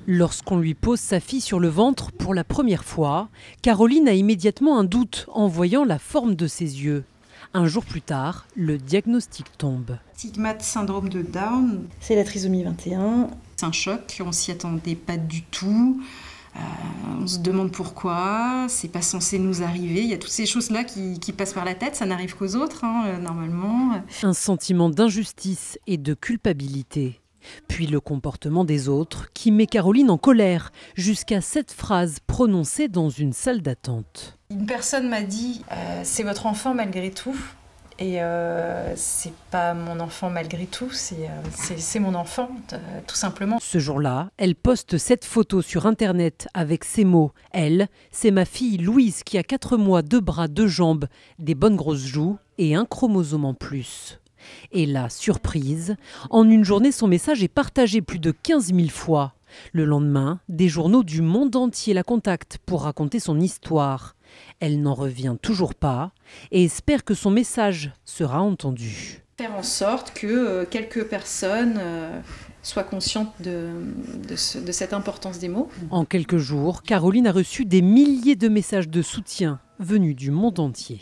Lorsqu'on lui pose sa fille sur le ventre pour la première fois, Caroline a immédiatement un doute en voyant la forme de ses yeux. Un jour plus tard, le diagnostic tombe. Stigmate syndrome de Down. C'est la trisomie 21. C'est un choc, on s'y attendait pas du tout. On se demande pourquoi, c'est pas censé nous arriver. Il y a toutes ces choses-là qui passent par la tête, ça n'arrive qu'aux autres, normalement. Un sentiment d'injustice et de culpabilité. Puis le comportement des autres qui met Caroline en colère, jusqu'à cette phrase prononcée dans une salle d'attente. Une personne m'a dit « c'est votre enfant malgré tout ». Et c'est pas mon enfant malgré tout, c'est mon enfant, tout simplement. Ce jour-là, elle poste cette photo sur Internet avec ces mots. Elle, c'est ma fille Louise qui a 4 mois, 2 bras, 2 jambes, des bonnes grosses joues et un chromosome en plus. Et là, surprise, en une journée, son message est partagé plus de 15 000 fois. Le lendemain, des journaux du monde entier la contactent pour raconter son histoire. Elle n'en revient toujours pas et espère que son message sera entendu. Faire en sorte que quelques personnes soient conscientes de cette importance des mots. En quelques jours, Caroline a reçu des milliers de messages de soutien venus du monde entier.